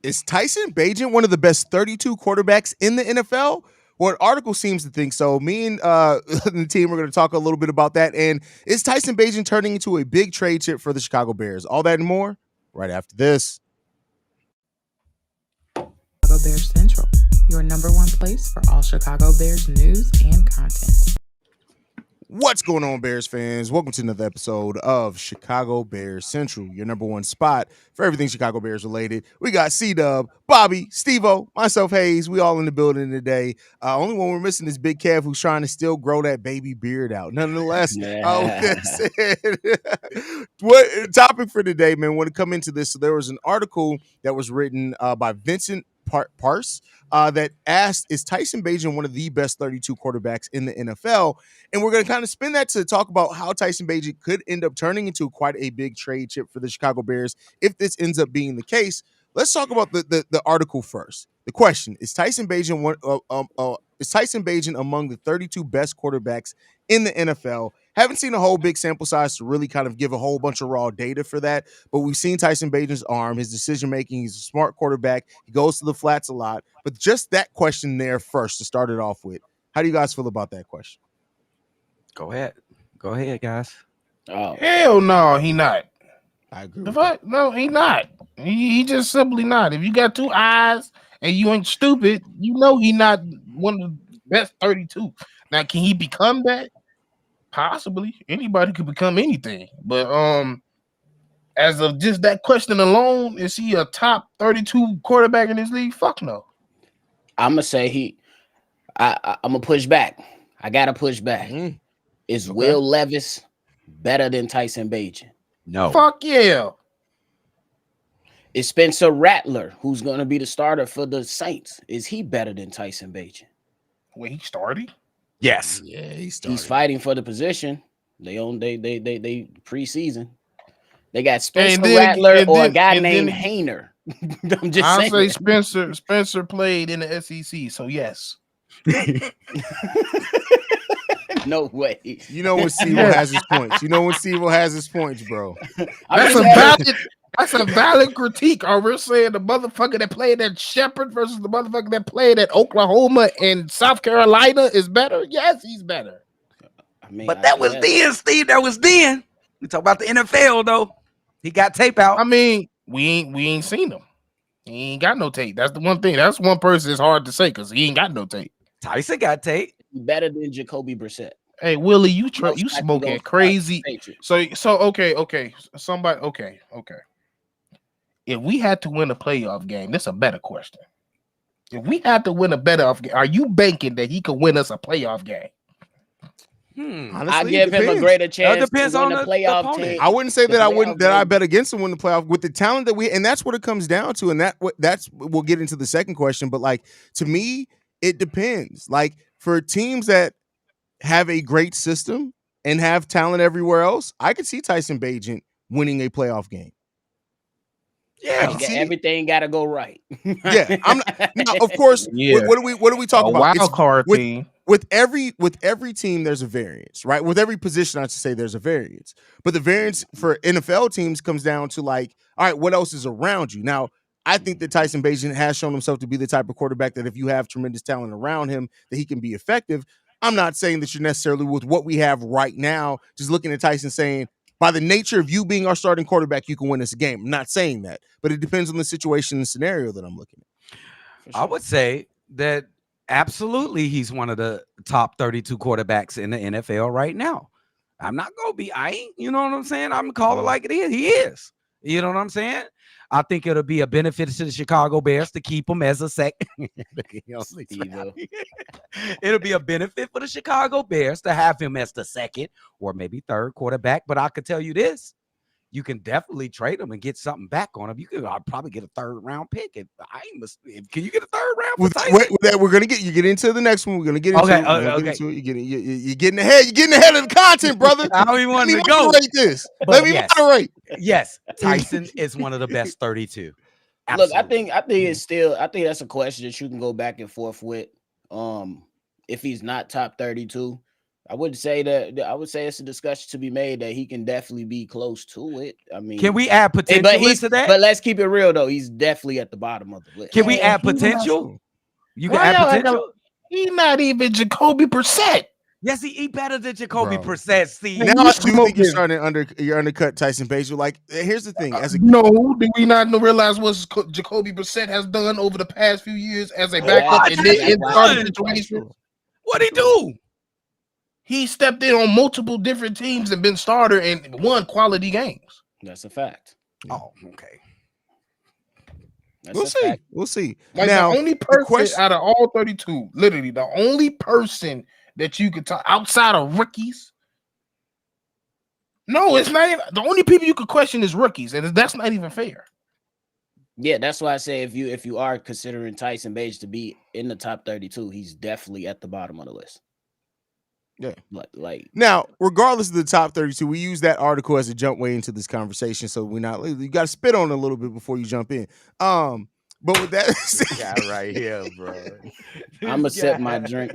Is Tyson Bagent one of the best 32 quarterbacks in the NFL? Well, an article seems to think so. Me and the team are going to talk a little bit about that. And is Tyson Bagent turning into a big trade chip for the Chicago Bears? All that and more right after this. Chicago Bears Central, your number one place for all Chicago Bears news and content. What's going on, Bears fans? Welcome to another episode of Chicago Bears Central, your number one spot for everything Chicago Bears related. We got C-Dub, Bobby, Stevo, myself, Haize. We all in the building today. Only one we're missing is Big Kev, who's trying to still grow that baby beard out. Nonetheless, with that said, what topic for today, man? Want to come into this? So there was an article that was written by Vincent Parse that asked, is Tyson Bagent one of the best 32 quarterbacks in the NFL? And we're going to kind of spin that to talk about how Tyson Bagent could end up turning into quite a big trade chip for the Chicago Bears if this ends up being the case. Let's talk about the article first. The question is Tyson Bagent among the 32 best quarterbacks in the NFL? Haven't seen a whole big sample size to really kind of give a whole bunch of raw data for that, but we've seen Tyson Bagent's arm, his decision making. He's a smart quarterback. He goes to the flats a lot. But just that question there first to start it off with. How do you guys feel about that question? Go ahead, guys. Oh, hell no, he not. I agree. The fuck? No, he not. He just simply not. If you got two eyes and you ain't stupid, you know he not one of the best 32. Now, can he become that? Possibly. Anybody could become anything. But as of just that question alone, is he a top 32 quarterback in this league? Fuck no. I'm gonna say I'm gonna push back. I gotta push back. Is Will Levis better than Tyson Bagent? No. Fuck yeah. Is Spencer Rattler, who's gonna be the starter for the Saints, is he better than Tyson Bagent? Wait, he started? Yes. Yeah, he started. He's fighting for the position. They preseason. They got Spencer Rattler or a guy named Hayner. I'm just I'll saying. say Spencer played in the SEC, so yes. No way. You know when Stevo has his points. You know when Stevo has his points, bro. That's a valid critique. Are we saying the motherfucker that played at Shepherd versus the motherfucker that played at Oklahoma and South Carolina is better? Yes, he's better. I mean, But that was then, Steve. That was then. We talk about the NFL though. He got tape out. I mean, we ain't seen him. He ain't got no tape. That's the one thing. That's one person it's hard to say because he ain't got no tape. Tyson got tape. Better than Jacoby Brissett. Hey Willie, you smoking crazy. So okay. Somebody okay. If we had to win a playoff game, this is a better question. If we had to win a playoff game, are you banking that he could win us a playoff game? Honestly, I give him a greater chance. It depends to win on the playoff the team. I wouldn't say that I bet against him win the playoff with the talent that we, and that's what it comes down to. And that's we'll get into the second question. But like to me, it depends. Like for teams that have a great system and have talent everywhere else, I could see Tyson Bagent winning a playoff game. Yeah, everything got to go right. Yeah, I'm not, now, of course. Yeah. What do we talk about? Wild card team. With every team, there's a variance, right? With every position, I should say there's a variance. But the variance for NFL teams comes down to like, all right, what else is around you? Now, I think that Tyson Bagent has shown himself to be the type of quarterback that if you have tremendous talent around him, that he can be effective. I'm not saying that you're necessarily with what we have right now, just looking at Tyson saying, by the nature of you being our starting quarterback, you can win this game. I'm not saying that, but it depends on the situation and scenario that I'm looking at. I would say that absolutely he's one of the top 32 quarterbacks in the NFL right now. I'm not going to be, you know what I'm saying? I'm going to call it like it is. He is. You know what I'm saying? I think it'll be a benefit to the Chicago Bears to keep him as a second. It'll be a benefit for the Chicago Bears to have him as the second or maybe third quarterback. But I could tell you this. You can definitely trade him and get something back on him. You could probably get a third round pick. Can you get a third round? We're gonna get into the next one. We're gonna get into okay. You're getting ahead. You're getting ahead of the content, brother. I don't even want to go. Let me moderate. Yes, Tyson is one of the best 32. Absolutely. Look, I think it's still. I think that's a question that you can go back and forth with. If he's not top 32, I would say that I would say it's a discussion to be made that he can definitely be close to it. I mean, Can we add but potential into that? but let's keep it real though. He's definitely at the bottom of the list. Can we Man, add he not- potential? You can Why add y'all acting potential. He's not even Jacoby Brissett. Yes, he better than Jacoby Bro. Brissett. See, Man, Now you I do think smoking. you're starting to you're undercut Tyson Bagent. Like, here's the thing: as a No, do we not realize what Jacoby Brissett has done over the past few years as a backup What in has this he starting done? situation? what'd he do? He stepped in on multiple different teams and been starter and won quality games. That's a fact. Oh, okay. That's we'll a see, fact. we'll see. Like Now, the only person question- out of all 32, literally the only person that you could talk outside of rookies. No, it's not even the only people you could question is rookies, and that's not even fair. Yeah, that's why I say if you are considering Tyson Bagent to be in the top 32, he's definitely at the bottom of the list. Yeah. Like Now, regardless of the top 32, we use that article as a jump way into this conversation, so we're not. You got to spit on it a little bit before you jump in. But with that, Guy right here, bro. I'm gonna sip my drink.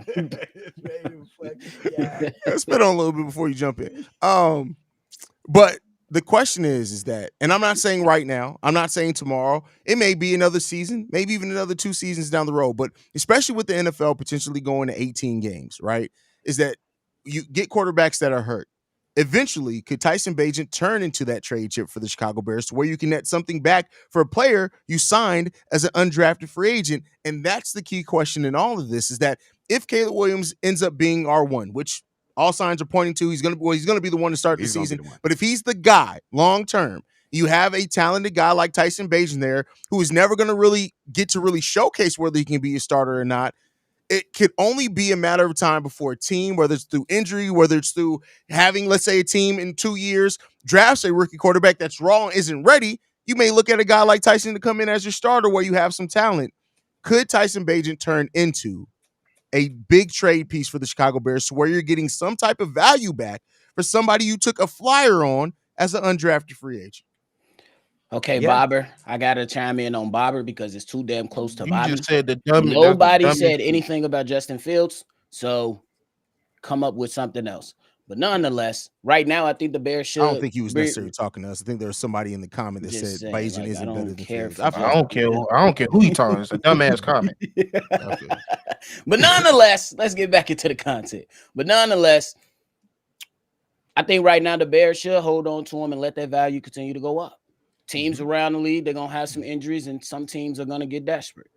spit on a little bit before you jump in. But the question is that, and I'm not saying right now, I'm not saying tomorrow. It may be another season, maybe even another 2 seasons down the road. But especially with the NFL potentially going to 18 games, right? Is that you get quarterbacks that are hurt. Eventually, could Tyson Bagent turn into that trade chip for the Chicago Bears to where you can net something back for a player you signed as an undrafted free agent? And that's the key question in all of this, is that if Caleb Williams ends up being R1, which all signs are pointing to, he's going to be the one to start the season. But if he's the guy long term, you have a talented guy like Tyson Bagent there who is never going to really get to really showcase whether he can be a starter or not. It could only be a matter of time before a team, whether it's through injury, whether it's through having, let's say, a team in 2 years drafts a rookie quarterback that's raw and isn't ready. You may look at a guy like Tyson to come in as your starter where you have some talent. Could Tyson Bagent turn into a big trade piece for the Chicago Bears to where you're getting some type of value back for somebody you took a flyer on as an undrafted free agent? Okay, Yeah. Bobber, I gotta chime in on Bobber because it's too damn close to You Bobby. just said the dumbest. Nobody said anything about Justin Fields, so come up with something else. But nonetheless, right now I think the Bears should. I don't think he was necessarily talking to us. I think there was somebody in the comment that Just said saying, Bagent like, I isn't don't better than care Fields. for I don't care. I don't care who he talking. It's a dumbass comment. Okay. But nonetheless, let's get back into the content. But nonetheless, I think right now the Bears should hold on to him and let that value continue to go up. Teams around the league, they're gonna have some injuries, and some teams are gonna get desperate.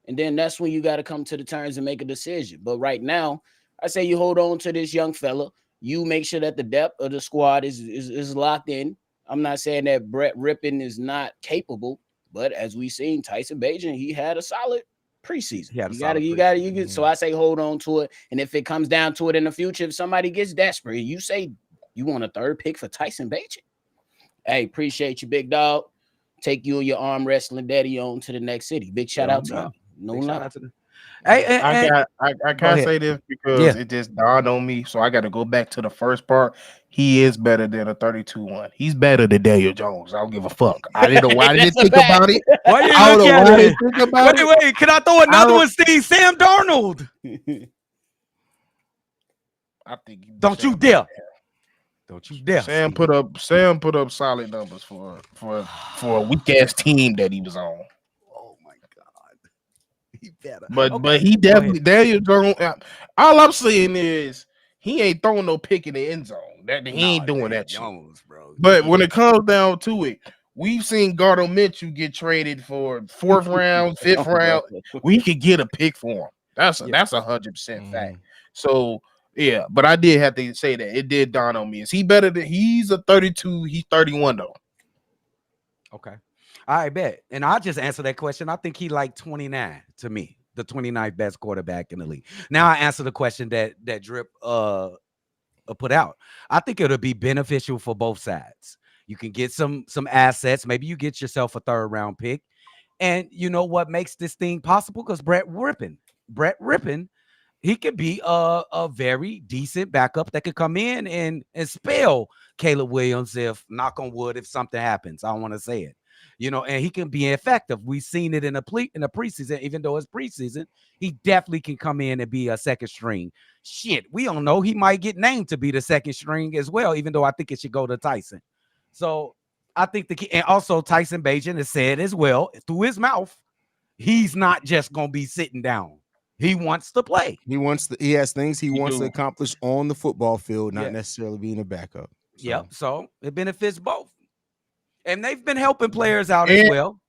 And then that's when you got to come to the terms and make a decision. But right now, I say you hold on to this young fella. You make sure that the depth of the squad is locked in. I'm not saying that Brett Rippon is not capable, but as we've seen, Tyson Bagent, he had a solid preseason. So I say hold on to it. And if it comes down to it in the future, if somebody gets desperate, you say you want a third pick for Tyson Bagent. Hey, appreciate you, big dog. Take you and your arm wrestling daddy on to the next city. Big shout out to you. No lie. Hey, I can't say this because it just dawned on me. So I got to go back to the first part. He is better than a 32-1. He's better than Daniel Jones. I don't give a fuck. I didn't know why I didn't think about it. Why you I don't look know at why I it? didn't think about it. Wait, can I throw another one, Steve? Sam Darnold. I think Don't you dare. Don't you dare. Sam put up solid numbers for a weak ass team that he was on. Oh my God. He better. But he definitely Daniel Jones. All I'm saying is he ain't throwing no pick in the end zone. That he ain't doing that shit. Jones, bro. But when it comes down to it, we've seen Gardner Minshew get traded for 4th round, 5th round. We could get a pick for him. That's 100% fact. So yeah, but I did have to say that it did dawn on me. Is he better than he's a 32? He's 31 though. Okay, I bet. And I'll just answer that question. I think he like 29 to me, the 29th best quarterback in the league. Now I answer the question that Drip put out. I think it'll be beneficial for both sides. You can get some assets. Maybe you get yourself a 3rd round pick. And you know what makes this thing possible? Because Brett Rippon, he could be a very decent backup that could come in and spell Caleb Williams if, knock on wood, if something happens. I don't want to say it. and he can be effective. We've seen it in the preseason, even though it's preseason, he definitely can come in and be a second string. Shit, we don't know. He might get named to be the second string as well, even though I think it should go to Tyson. So I think and also Tyson Bagent has said as well through his mouth, he's not just gonna be sitting down. He wants to play. He has things he wants to accomplish on the football field, not necessarily being a backup. So. Yep. So it benefits both. And they've been helping players out as well.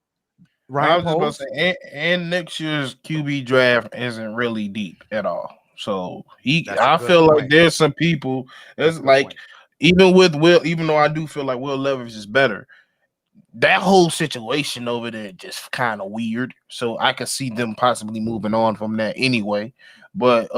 I was just about to say, and next year's QB draft isn't really deep at all. So I feel like there's some people that's like, even with Will, even though I do feel like Will Levis is better, that whole situation over there just kind of weird. So I could see them possibly moving on from that anyway. But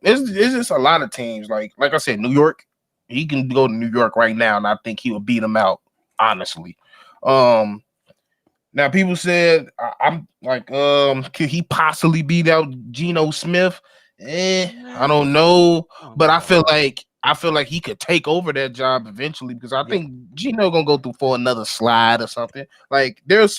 it's just a lot of teams. Like I said, New York, he can go to New York right now, and I think he would beat them out, honestly. Now people said I'm like, could he possibly beat out Geno Smith? I don't know, but I feel like he could take over that job eventually, because I think Geno gonna go through for another slide or something. Like there's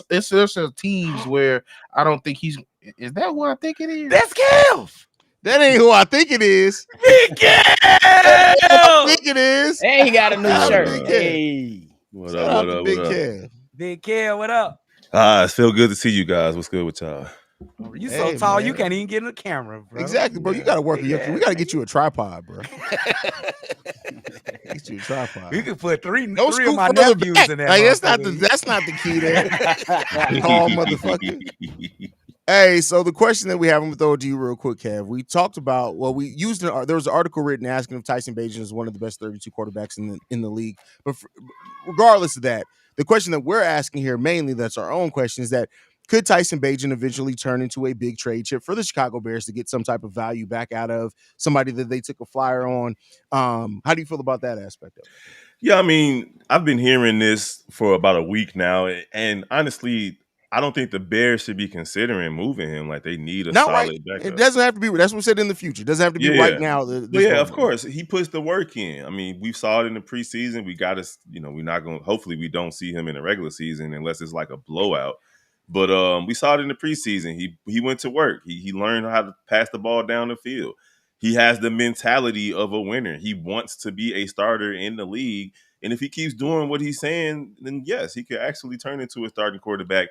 teams where I don't think he's. Is that what I think it is? That's Kev. That ain't who I think it is. Big Kev. I think it is. Hey, he got a new shirt. Hey, what up? Big Kev. Big Kev, what up? It's feel good to see you guys. What's good with y'all? You so tall, man. You can't even get in the camera, bro. Exactly, bro. You got to work with we got to get you a tripod, bro. Get you a tripod. We could put three of my nephews in there. Like, that's not the key there. Tall motherfucker. Hey, so the question that we have, I'm gonna throw it to you real quick, Kev. We talked about, we used there was an article written asking if Tyson Bagent is one of the best 32 quarterbacks in the league. But regardless of that, the question that we're asking here, mainly that's our own question, is that could Tyson Bagent eventually turn into a big trade chip for the Chicago Bears to get some type of value back out of somebody that they took a flyer on? How do you feel about that aspect of it? Yeah, I mean, I've been hearing this for about a week now, and honestly, I don't think the Bears should be considering moving him. Like, they need a solid backup. It doesn't have to be. That's what we said in the future. It doesn't have to be right now. Of course, he puts the work in. I mean, we saw it in the preseason. We got to, we're not going. Hopefully, we don't see him in the regular season unless it's like a blowout. But we saw it in the preseason. He went to work. He learned how to pass the ball down the field. He has the mentality of a winner. He wants to be a starter in the league. And if he keeps doing what he's saying, then yes, he could actually turn into a starting quarterback.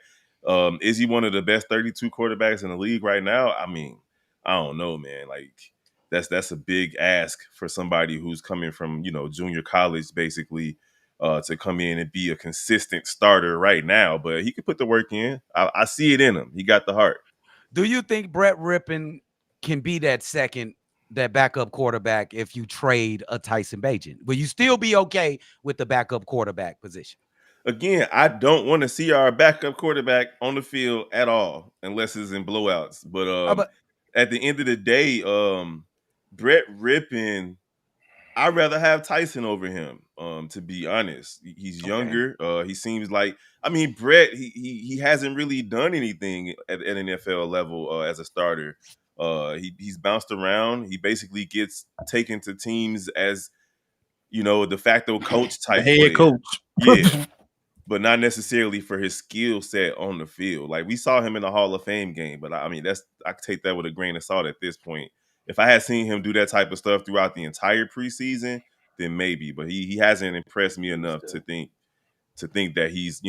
Is he one of the best 32 quarterbacks in the league right now? I mean, I don't know, man. Like, that's a big ask for somebody who's coming from, junior college, basically, to come in and be a consistent starter right now. But he could put the work in. I see it in him. He got the heart. Do you think Brett Rippon can be that backup quarterback if you trade a Tyson Bagent? Will you still be okay with the backup quarterback position? Again, I don't want to see our backup quarterback on the field at all unless it's in blowouts. But at the end of the day, Brett Rippon, I'd rather have Tyson over him, to be honest. He's younger. He seems like, Brett, he hasn't really done anything at an NFL level as a starter. He's bounced around. He basically gets taken to teams as, de facto coach type head coach. Yeah. But not necessarily for his skill set on the field. Like, we saw him in the Hall of Fame game, but I could take that with a grain of salt at this point. If I had seen him do that type of stuff throughout the entire preseason, then maybe. But he hasn't impressed me enough to think that he's,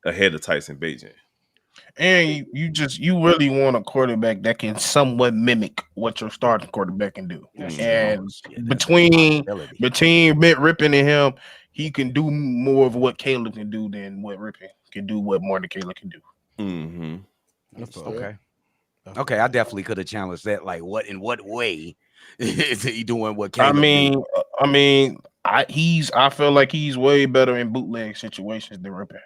ahead of Tyson Bagent. And you really want a quarterback that can somewhat mimic what your starting quarterback can do. And between Brett Rippon and him, he can do more of what Caleb can do than what Rippon can do, what more than Caleb can do. Mm-hmm. Okay, I definitely could have challenged that. Like, in what way is he doing what Caleb do? I feel like he's way better in bootleg situations than Rippon.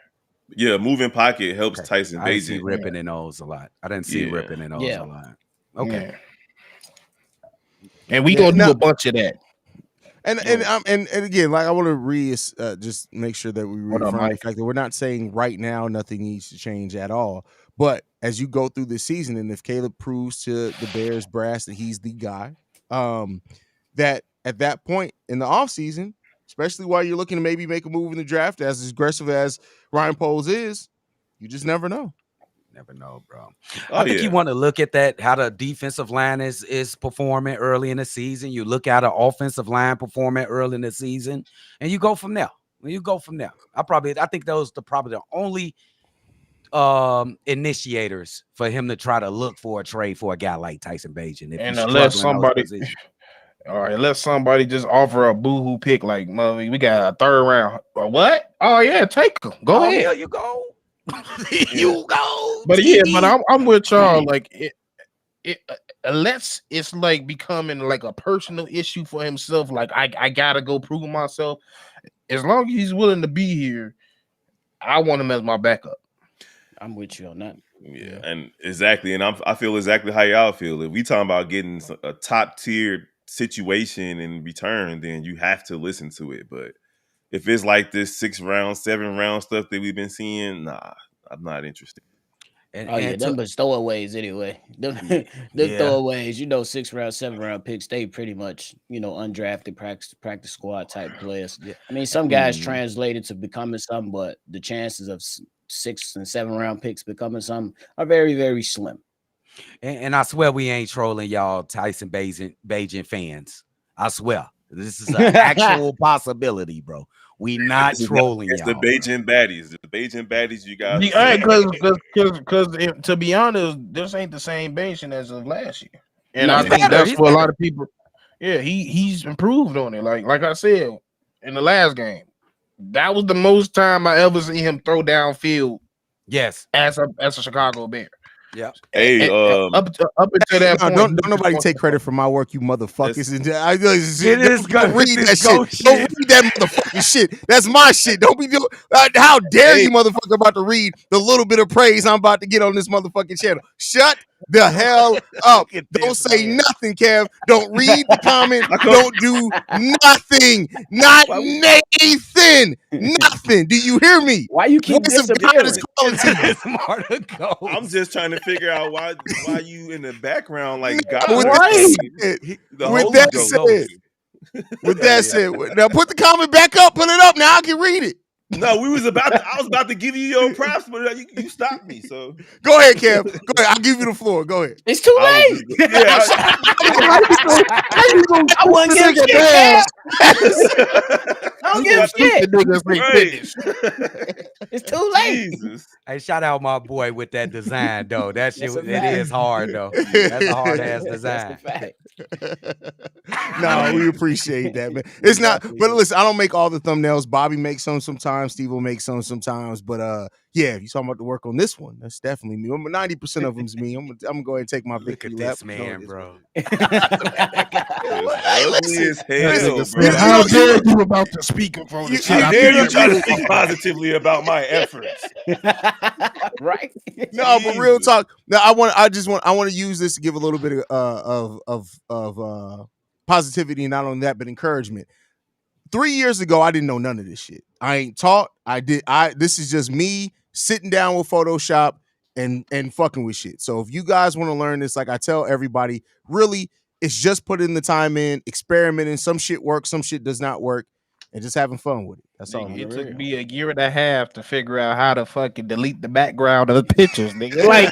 Yeah, moving pocket helps Tyson Bagent. I see Rippon in those a lot. I didn't see Rippon in those a lot. Okay. Yeah. And we gonna do a bunch of that. And again, like, I want to just make sure that we reaffirm the fact that we're not saying right now nothing needs to change at all. But as you go through the season, and if Caleb proves to the Bears brass that he's the guy, that at that point in the offseason, especially while you're looking to maybe make a move in the draft, as aggressive as Ryan Poles is, You just never know. Never know, bro. Oh, I think yeah. you want to look at that, how the defensive line is performing early in the season. You look at the offensive line performing early in the season, and you go from there. I think those are probably the only initiators for him to try to look for a trade for a guy like Tyson Bagent. If And he's unless struggling those somebody, positions. all right, unless somebody just offer a boohoo pick, like, mother, we got a third round. What? Oh yeah, take him. Go Oh, ahead. here you go. You go. But yeah, but TD. I'm with y'all. Like it unless it's like becoming like a personal issue for himself. Like I gotta go prove myself. As long as he's willing to be here, I want him as my backup. I'm with you on that. Yeah, and exactly, and I feel exactly how y'all feel. If we talking about getting a top tier situation in return, then you have to listen to it. But if it's like this 6 round, 7 round stuff that we've been seeing, nah, I'm not interested. And, Oh yeah, and them to- but throwaways anyway. Them Yeah. throwaways, 6 round, 7 round picks, they pretty much, undrafted practice squad type players. Yeah. I mean, some guys translated to becoming something, but the chances of 6 and 7 round picks becoming something are very, very slim. And I swear we ain't trolling y'all Tyson Bagent fans. I swear. This is an actual possibility, bro. We not trolling It's y'all. the Bagent baddies. The Bagent baddies you got. Because to be honest, this ain't the same Bayesian as of last year, and No, I he's think better. that's He's what a lot better. of people. Yeah, he's improved on it. Like I said in the last game, that was the most time I ever see him throw downfield Yes. as a Chicago Bear. Yeah. Hey, Up until that No, point, don't nobody take credit for my work, you motherfuckers. And It is don't good. read This that go shit. Don't shit. read that motherfucking shit. That's my shit. Don't be doing. How dare you, motherfucker, about to read the little bit of praise I'm about to get on this motherfucking channel? Shut the hell up. Look at Don't this say man. nothing, Kev. Don't read the comment. Don't do nothing. Not Nathan. Nothing. Do you hear me? Why you keep Voice of God is disappearing? calling to you. It's more to go. I'm just trying to figure out why you in the background like No, God. with Right. The With Holy that Ghost. said, With that said, now put the comment back up. Put it up now. I can read it. No, I was about to give you your props, but you stopped me. So Go ahead, Kev. Go ahead. I'll give you the floor. Go ahead. It's too late. I wouldn't give shit, Cam. I don't give shit. It's too late. Jesus. Hey, shout out my boy with that design, though. That shit, That's a it fact. is hard, though. That's a hard ass design. That's the fact. No, we appreciate that, man. It's not, but listen, I don't make all the thumbnails. Bobby makes some sometimes. Steve will make some sometimes. But yeah, if you're talking about the work on this one, that's definitely me. 90% of them's me. I'm gonna go ahead and take my Look victory at lap. this man, bro. Hey, listen, Hell, listen, bro. How dare you about to speak in front of the shit? How dare you try to speak positively about my efforts? Right? No, but real talk. Now, I want to use this to give a little bit of positivity, not only that, but encouragement. 3 years ago, I didn't know none of this shit. I ain't taught. This is just me sitting down with Photoshop and fucking with shit. So if you guys want to learn this, like I tell everybody, really, it's just putting the time in, experimenting. Some shit works, some shit does not work, and just having fun with it. That's all. Nigga, it took me a year and a half to figure out how to fucking delete the background of the pictures, nigga. Like,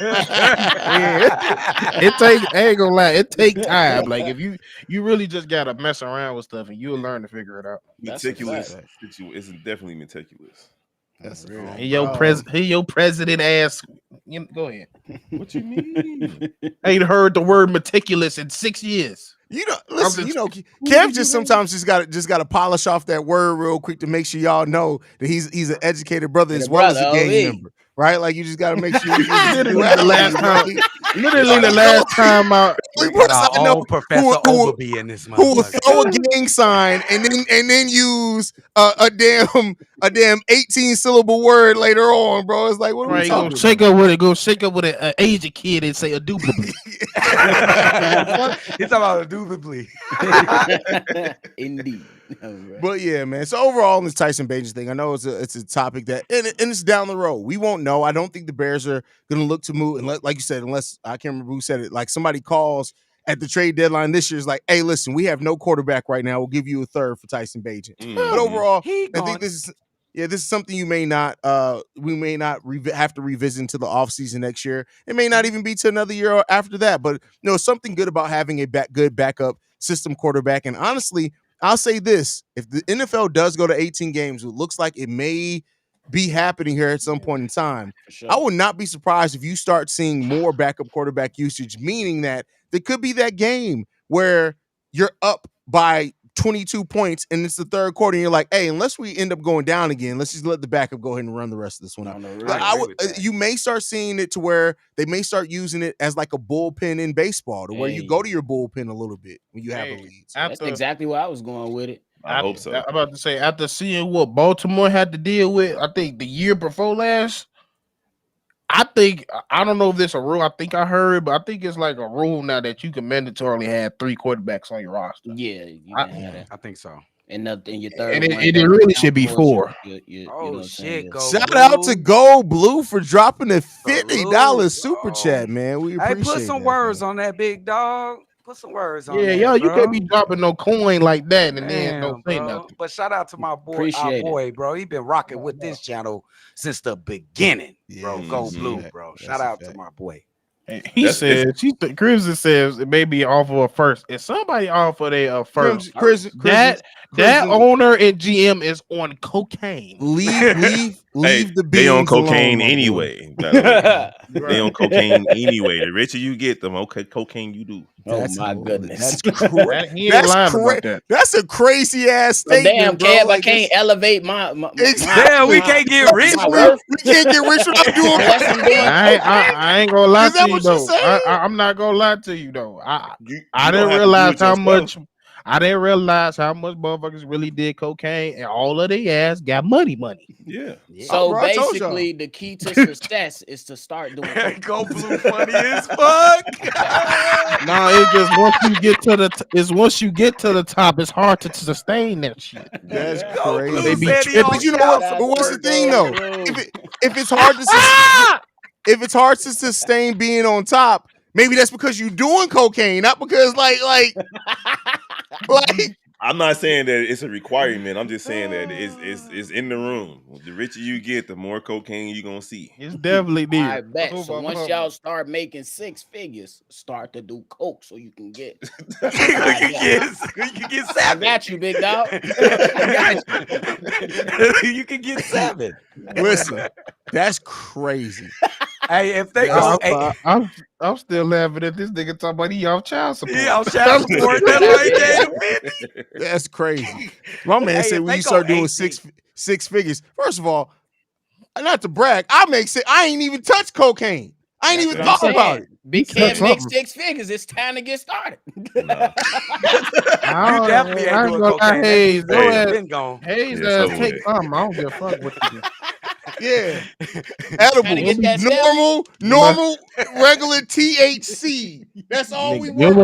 I ain't gonna lie, it take time. Like, if you really just gotta mess around with stuff and you'll learn to figure it out. Meticulous. It's definitely meticulous. That's He your president ass. Go ahead. What you mean? I ain't heard the word meticulous in 6 years. Listen, Kev just sometimes just gotta polish off that word real quick to make sure y'all know that he's an educated brother as well as a gang member, right? Like you just gotta make sure. Literally the last time out. We got our own Professor Overby in this who will motherfucker. throw a gang sign and then use a damn 18-syllable word later on, bro. It's like, what are we talking about? Shake up with it. Go shake up with an Asian kid and say a doobly. He's talking about a doobly. Indeed. But yeah, man. So overall, in this Tyson Bagent thing, I know it's a topic that and it's down the road. We won't know. I don't think the Bears are going to look to move, and like you said, unless I can't remember who said it. Like somebody calls at the trade deadline this year, is like, hey, listen, we have no quarterback right now. We'll give you a third for Tyson Bagent. But overall, I think this is yeah, this is something you may not we may not have to revisit into the offseason next year. It may not even be to another year after that, but something good about having a good backup system quarterback. And honestly, I'll say this: if the NFL does go to 18 games, it looks like it may be happening here at some point in time. For sure. I would not be surprised if you start seeing more backup quarterback usage, meaning that there could be that game where you're up by 22 points and it's the third quarter and you're like, hey, unless we end up going down again, let's just let the backup go ahead and run the rest of this one out. You may start seeing it to where they may start using it as like a bullpen in baseball, to where you go to your bullpen a little bit when you have a lead. So that's exactly where I was going with it. I hope so. I'm about to say, after seeing what Baltimore had to deal with, I think the year before last, I don't know if this a rule. I think I heard, but I think it's like a rule now that you can mandatorily have 3 quarterbacks on your roster. Yeah, you can have that. I think so. And your third, and it really should be 4. Shit! Shout out to Gold Blue for dropping a $50 super chat, man. We appreciate put some words on that, big dog. Put some words on that. Yeah, yo, you can't be dropping no coin like that and then don't say bro. nothing. But shout out to my boy, bro. He been rocking with this channel since the beginning, bro. Gold Blue, bro. Shout out to my boy. And he says, Crimson says it may be off of a first. If somebody offer a first, that owner and GM is on cocaine. Leave the beans they on cocaine alone, anyway. They on cocaine anyway. The richer you get, the more cocaine you do. That's my goodness. That's a crazy ass statement, bro. Kev, I can't elevate my damn, we can't get rich. We can't get rich without doing I ain't gonna lie to you though. I'm not gonna lie to you though. I didn't realize how much. I didn't realize how much motherfuckers really did cocaine, and all of their ass got money. Yeah. So basically, the key to success is to start doing coke. Go Blue funny as fuck. No, it's just once you get to the top, it's hard to sustain that shit. That's crazy. They be tripping. But you know what? But what's the thing though? If it's hard to if it's hard to sustain being on top, maybe that's because you're doing cocaine, not because like. I'm not saying that it's a requirement. I'm just saying that it's in the room. The richer you get, the more cocaine you're gonna see. It's definitely there. I bet. So once y'all start making 6 figures, start to do coke so you can get. You can get 7. I got you, big dog. You can get 7. Listen, that's crazy. Hey, if they go, I'm still laughing at this nigga talking about he off child support. He off child support. That's crazy. My man said when you start doing six figures. First of all, not to brag, I ain't even touched cocaine. I ain't even thought about it. Big Kev make 6 figures. It's time to get started. I definitely ain't doing cocaine. Haize take something. I don't give a fuck what you do. Yeah, edible, normal, regular THC. That's all we want.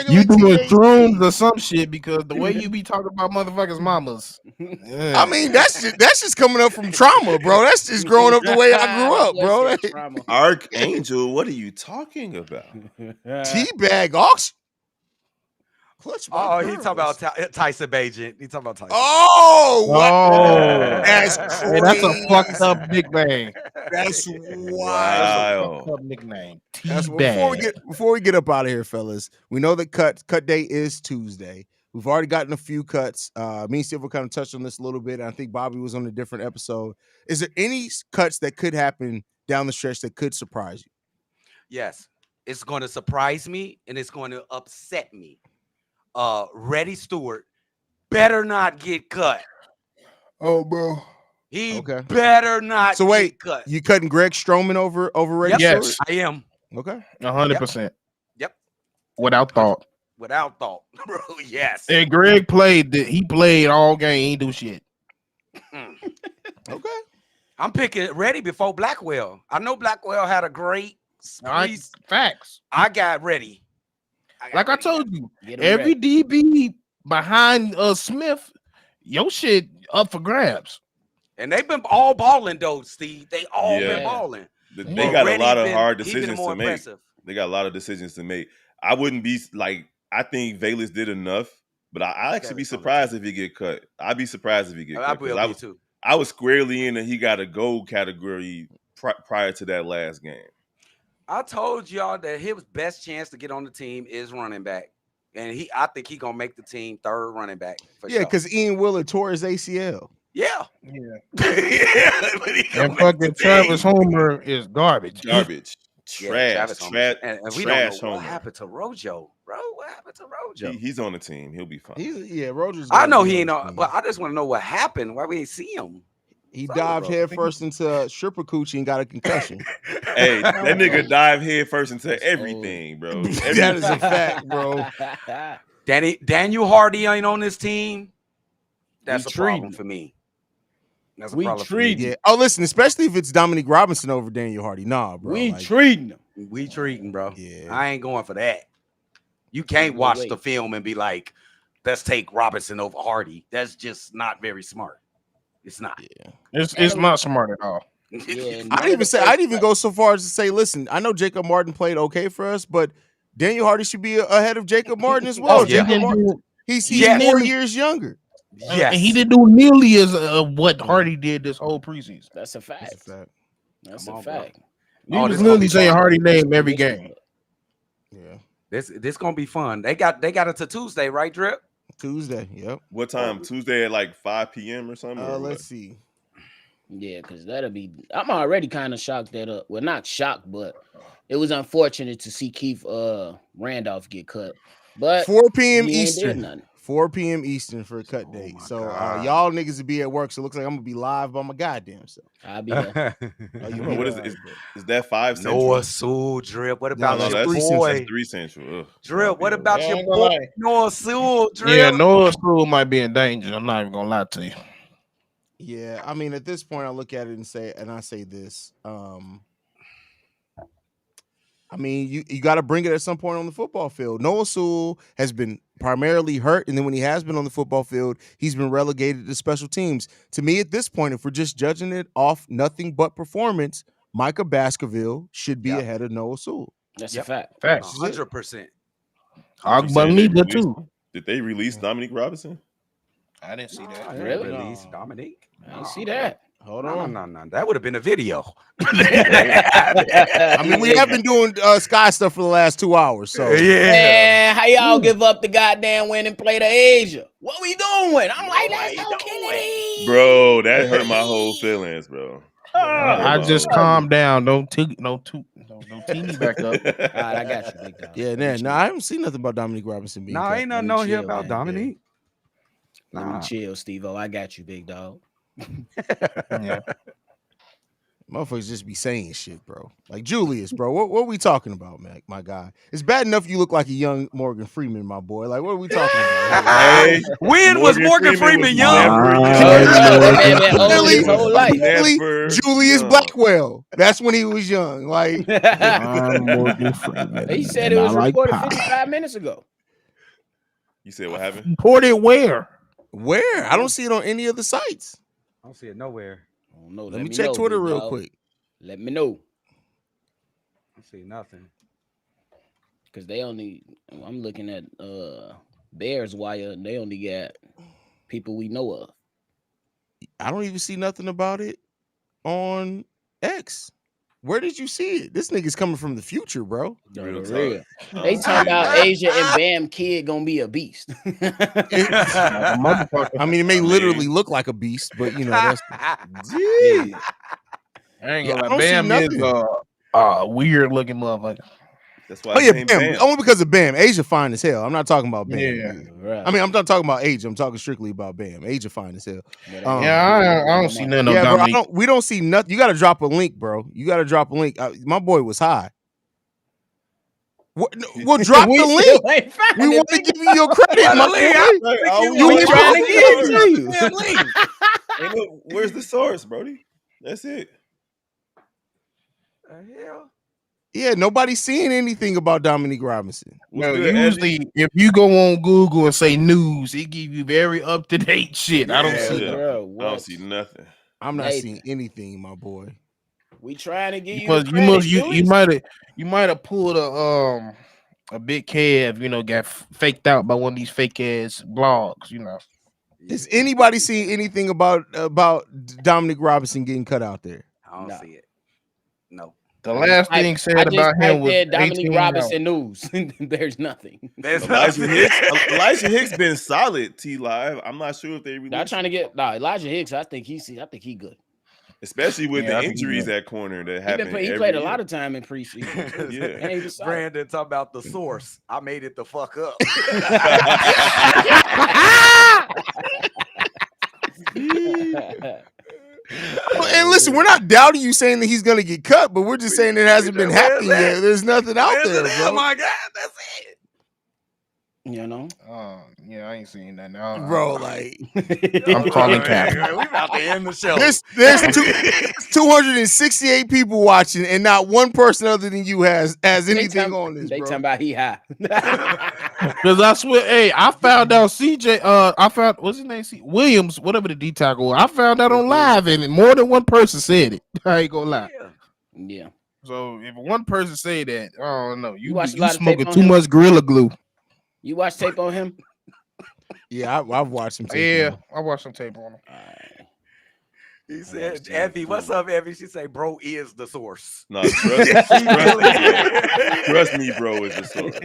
You doing shrooms or some shit because the way you be talking about motherfuckers' mamas. I mean, that's just coming up from trauma, bro. That's just growing up the way I grew up, bro. Archangel, what are you talking about? Teabag auction. He talking about Tyson Bagent. He talking about Tyson. Oh, that's crazy. Hey, that's a fucked up nickname. That's wild. Fucked up nickname. Before we get up out of here, fellas, we know that cut day is Tuesday. We've already gotten a few cuts. Me and Stevo kind of touched on this a little bit. And I think Bobby was on a different episode. Is there any cuts that could happen down the stretch that could surprise you? Yes, it's going to surprise me and it's going to upset me. Reddy Stewart better not get cut. Oh, bro. He better not get cut. You cutting Greg Stroman over Reddy Stewart? Yes, I am. Okay. 100%. Yep. Without thought. Bro, yes. And Greg played all game. He ain't do shit. Okay. I'm picking Reddy before Blackwell. I know Blackwell had a great facts. I got Reddy. Like I told you, every DB behind Smith, your shit up for grabs. And they've been all balling though, Steve. They all been balling. They got a lot of hard decisions to make. They got a lot of decisions to make. I wouldn't be like, I think Velus did enough, but I actually be surprised if he get cut. I'd be surprised if he get cut. I was squarely in that he got a gold category prior to that last game. I told y'all that his best chance to get on the team is running back. And I think he gonna make the team third running back for Yeah, sure. because Ian Willard tore his ACL. Yeah. Yeah. But he And gonna make fucking the Travis team. Homer is garbage. Garbage. Yeah, Trash. Travis Homer. And we don't Trash know what Homer. happened to Rojo, bro. What happened to Rojo? He's on the team. He'll be fine. Rogers. I know he ain't on, but I just want to know what happened. Why we ain't see him? He dived headfirst into stripper coochie and got a concussion. Hey, that nigga dived headfirst into everything, bro. That is a fact, bro. Daniel Hardy ain't on this team. That's We a problem treating. for me. That's a We problem for me. treating. Yeah. Oh, listen, especially if it's Dominique Robinson over Daniel Hardy. Nah, bro. We like, treating them. We treating, bro. Yeah. I ain't going for that. You can't watch the film and be like, let's take Robinson over Hardy. That's just not very smart. It's not. Yeah. It's not smart at all. Yeah, I'd even go so far as to say, listen, I know Jacob Martin played okay for us, but Daniel Hardy should be ahead of Jacob Martin as well. Oh, yeah. Jacob Martin, he's Yeah. 4 years younger. Yes. And he didn't do nearly as what Hardy did this whole preseason. That's a fact. That's Come a on, bro. fact. You Oh, just this gonna literally be saying fun. Hardy name every game. Yeah. This gonna be fun. They got it to Tuesday, right, Drip? Tuesday. Yep. What time? Tuesday at like 5 p.m. or something? Or Let's see. Yeah, because that'll be. I'm already kind of shocked that. Well, not shocked, but it was unfortunate to see Keith Randolph get cut. But 4 p.m. he ain't did Eastern. nothing. 4 p.m. Eastern for a cut Oh date. my So God. y'all niggas will be at work. So it looks like I'm gonna be live by my goddamn self. I'll be there. Oh, you Bro, be what is live, it? bro. Is that 5 Central? Noah Sewell, Drip. What about No, your that's that's 3 Central. boy? That's 3 Central. Ugh. Drip, what about Yeah, I your ain't gonna boy lie. Noah Sewell, Drip? Yeah, Noah School might be in danger. I'm not even gonna lie to you. Yeah, I mean, at this point, I look at it and say this. I mean, you got to bring it at some point on the football field. Noah Sewell has been primarily hurt, and then when he has been on the football field, he's been relegated to special teams. To me, at this point, if we're just judging it off nothing but performance, Micah Baskerville should be ahead of Noah Sewell. That's Yep. a fact. Facts. 100%. You saying they Agbonita released- too. Did they release Dominique Robinson? I didn't see that. Really? Release Dominique. I ain't see that. Hold No. on. That would have been a video. I mean, we have been doing Sky stuff for the last 2 hours. So Man, how y'all give up the goddamn win and play to Asia? What we doing? I'm like, let's go Kennedy. Bro, that hurt my whole feelings, bro. I just calm down. Don't tee me back up. All right, I got you, big dog. yeah, man. No, I haven't seen nothing about Dominique Robinson being. No, cut. ain't nothing Let me on here chill, about man. Dominique. Let me chill, Stevo. I got you, big dog. Yeah. Motherfuckers just be saying shit, bro. Like Julius, bro. What are we talking about, man? My guy. It's bad enough you look like a young Morgan Freeman, my boy. Like, what are we talking about? Hey, When was Morgan Freeman was young? never Oh, young. that man been old Really? his whole life. Never Julius young. Blackwell. That's when he was young. Like, I'm Morgan Freeman. He said it and was I like reported pie. 55 minutes ago. You said what happened? Reported where? where? I don't see it on any of the sites. I don't see it nowhere. I don't know. Let me check know, Twitter big real dog. quick. Let me know. I don't see nothing. Because they only, I'm looking at Bears Wire, and they only got people we know of. I don't even see nothing about it on X. Where did you see it? This nigga's coming from the future, bro. Real For real. talk. They talking about Asia and Bam Kid gonna be a beast. I mean, it may I mean- literally look like a beast, but you know, that's Yeah. I ain't Yeah, gonna I lie. don't see Bam is nothing. a weird looking motherfucker. That's why oh his yeah, name Bam. Only because of Bam. Asia fine as hell. I'm not talking about Bam. Yeah. Right. I mean, I'm not talking about Asia. I'm talking strictly about Bam. Asia fine as hell. Yeah, I don't see nothing of Yeah, bro. Dominique. We don't see nothing. You got to drop a link, bro. You got to drop a link. My boy was high. What, well, drop the link. We want to give you your credit, my boy. You ain't trying to supposed get it to you. Hey, look, where's the source, Brody? That's it. Hell? Yeah, nobody's seeing anything about Dominique Robinson. What's No, good, usually, if you go on Google and say news, it give you very up to date shit. I don't Yeah, see yeah. that Bro, I don't see nothing. I'm not Nathan. seeing anything, my boy. We trying to give you because the credit, you might have pulled a big Kev, got faked out by one of these fake ass blogs, Has anybody seen anything about Dominic Robinson getting cut out there? I don't No. see it. No. The last thing I said just about him typed was in Dominic 18 Robinson news. There's nothing. There's Elijah nothing. Hicks. Elijah Hicks been solid. T Live. I'm not sure if they Not released trying to get Elijah Hicks. I think he good. especially with Yeah, I the think he injuries will. at corner that He happen. played a lot of time in preseason. Yeah. And he was solid. Brandon talking about the source. I made it the fuck up. And listen, we're not doubting you saying that he's going to get cut, but we're just saying it hasn't been happening yet. There's nothing out there, Oh bro. my God, that's it. You know, Yeah, I ain't seen that. Bro, like I'm calling cap. We about to end the show. there's 268 people watching, and not one person other than you has anything on this, They bro. talking about he high. Because I swear, hey, I found out CJ, what's his name? Williams, whatever the D tackle was. I found out on live, and more than one person said it. I ain't gonna lie. Yeah. So if one person say that, I don't know. You watched a lot of smoking tape on too him? much Gorilla Glue. You watch tape on him? Yeah, I've watched some tape. Yeah, I watched some tape on him. He said, Effie, what's up, Effie? She say, bro is the source. No, trust me, bro, is the source.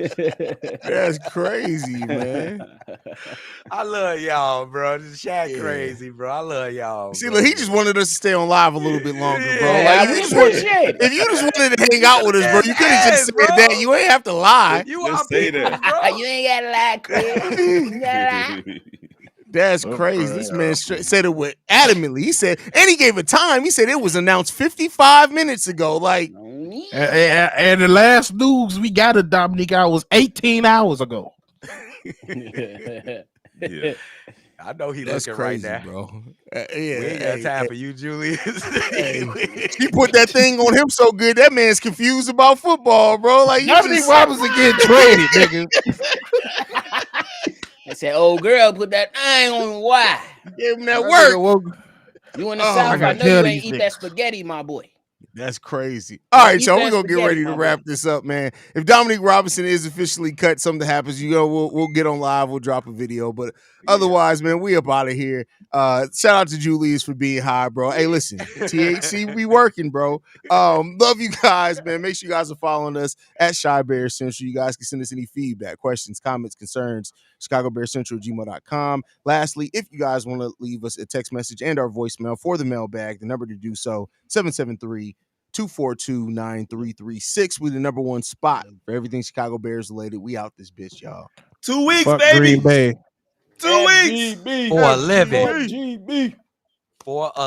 That's crazy, man. I love y'all, bro. This Shaq Yeah. crazy, bro. I love y'all. See, bro. look, he just wanted us to stay on live a little bit longer, bro. Yeah, Like, I you just appreciate it. if you just wanted to hang out with us, bro, you could have just said Yes, bro. that. You ain't have to lie. You Just are say people, that. bro. You ain't gotta lie, Chris. You gotta lie. That's crazy. This man said it with adamantly. He said, and he gave a time. He said it was announced 55 minutes ago. Like, And the last news we got of Dominique out was 18 hours ago. Yeah. I know he that's looking crazy, right now. bro. Yeah, We ain't got time for you, Julius. he put that thing on him so good that man's confused about football, bro. Like, you Dominique just Robinson getting traded, nigga. They said, old girl put that thing on why? gave him that That work. nigga woke- You in the Oh, I South, I gotta know tell you ain't these eat that niggas. spaghetti, my boy. That's crazy. All right, eat y'all, that we're gonna get spaghetti, ready to my wrap boy. this up, man. If Dominique Robinson is officially cut, something happens, we'll get on live, we'll drop a video. But otherwise, man, we up out of here. Shout out to Julius for being high, bro. Hey, listen, THC we working, bro. Love you guys, man. Make sure you guys are following us at Shy Bear Central. You guys can send us any feedback, questions, comments, concerns, ChicagoBearCentral@gmail.com. Lastly, if you guys want to leave us a text message and our voicemail for the mailbag, the number to do so, 773-242-9336. We the number one spot for everything Chicago Bears related. We out this bitch, y'all. 2 weeks, Fuck baby. Green Bay. 2 weeks. For a living. GB. For a